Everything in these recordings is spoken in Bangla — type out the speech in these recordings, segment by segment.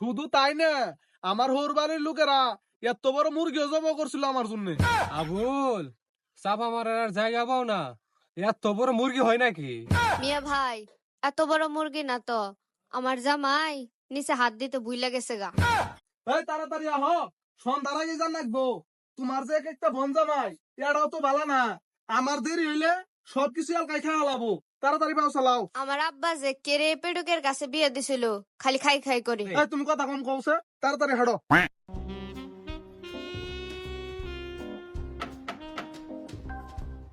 শুধু তাই না, আমার হোর বাড়ির লোকেরা এত বড় মুরগিও জবাই করছিল আমার জন্য। আবুল, চাপা মারার আর জায়গা পাও না, এত বড় মুরগি হয় নাকি? মিয়া ভাই, এত বড় মুরগি না তো। আমার জামাই নিচে হাত দিতে ভুইলা গেছে গা। এই তাড়াতাড়ি আহ, সন্ধ্যার আগে জান রাখবো। তোমার যে এক একটা বন জামাই, এটাও তো ভালো না। আমার দেরি হইলে সবকিছু এলকাই খাওয়া লাবো। তাড়াতাড়ি পাও চালাও। আমার আব্বা যে কেড়ে পেটুকের কাছে বিয়ে দিছিল, খালি খাই খাই করে। এই তুমি কথা কম কওছে, তাড়াতাড়ি হাঁটো।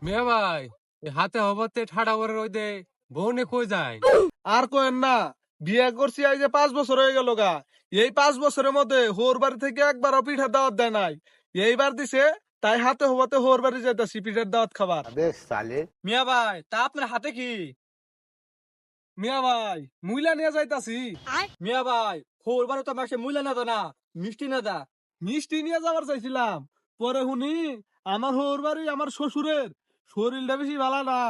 মিয়া ভাই, এ হাতে হবতে ঠাডা করে রই দে, বউনে কই যায়? আর কোয়েন না, বিয়ে করছি এই যে 5 বছর হয়ে গেল গা। এই 5 বছরের মধ্যে হোর বাড়ি থেকে একবারও পিঠার দাওয়াত দেয় নাই। এইবার দিছে, তাই হাতে হবাতে হোর বাড়ি যাইতাছি পিঠার দাওয়াত খাবার। মিয়া ভাই, তা আপনার হাতে কি? মিয়া ভাই, মুইলা নিয়ে যাইতাছি। মিয়া ভাই, হোর বাড়ি তো মাসে মুইলা না দা না, মিষ্টি না দা। মিষ্টি নিয়ে যাবার চাইছিলাম, পরে শুনি আমার হোর বাড়ি আমার শ্বশুরের শরীরটা বেশি ভালো না,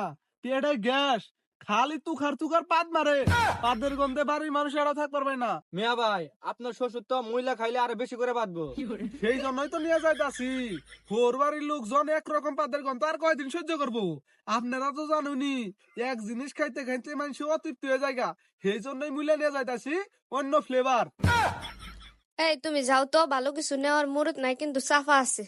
পেটে গ্যাস, খালি তুখার তুখার পাত মারে। পাদের গন্ধে বাড়ির মানুষ এরা থাক পারবে না। মিয়া ভাই, আপনার শ্বশুর তো মহিলা খাইলে আরো বেশি করে বাঁধবো। সেই জন্যই তো নিয়ে যাইতাছি। হোর বাড়ির লোকজন একরকম পাদের গন্ধ আর কয়দিন সহ্য করবো? আপনারা তো জানুনি, এক জিনিস খাইতে খাইতে মানুষ অতৃপ্ত হয়ে যায়। সেই জন্যই মুইলা নিয়ে যাইতাছি অন্য ফ্লেভার। এই তুমি যাও তো, ভালো কিছু নেওয়ার মুরত নাই কিন্তু সাফা আছে।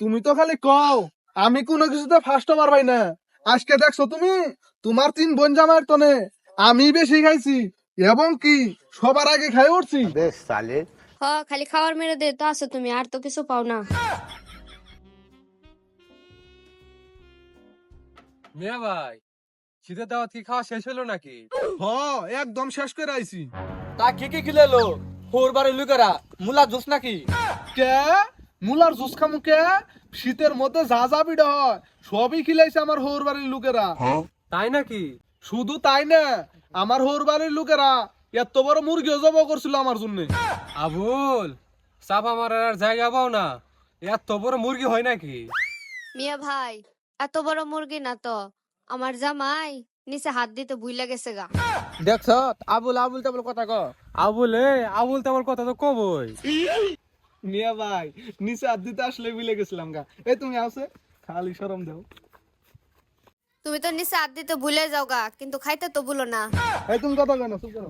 তুমি তো খালি কও, আমি কোনো কিছুতে ফার্স্ট হবার পাই না। আজকে দেখছো তুমি, তোমার 3 বোন জামাইয়ের তনে আমি বেশি খাইছি, এবং কি সবার আগে খাই উঠছি। হ, খালি খাওয়ার মেরে দে তো আছো তুমি, আর তো কিছু পাও না। মিয়া ভাই, শীতের দাওয়াত কি খাওয়া শেষ হলো নাকি? হ, একদম শেষ করে আইছি। তা কি খিলেলো? হোর বাড়ির লোকেরা মুলা জুস নাকি? কে? মুলার জুস খামু কে? শীতের মধ্যে যা যা বিড়া হয় সবই খিলাইছে আমার হোর বাড়ির লোকেরা। তাই নাকি? শুধু তাই না, আমার হোর বাড়ির লোকেরা এত বড় মুরগিও জবাই করছিল আমার জন্য। আবুল, চাপা মারার আর জায়গা পাও না, এত বড় মুরগি হয় নাকি? মিয়া ভাই, এত বড় মুরগি না তো। আমার জামাই নিচে হাত দিতে ভুইলা গেছে গা। দেখছ, আবুল আবুল তাবুল কথা ক। আবুল আবুল তোমার কথা তো কবই। মিয়া ভাই, নিচে হাত দিতে আসলে ভুলে গেছিলাম গা। এই তুমি আছে, খালি শরম দাও। তুমি তো নিচে হাত দিতে ভুলে যাও গা, কিন্তু খাইতে তো ভুলো না। এই তুমি কথা কয় না, চুপ করো।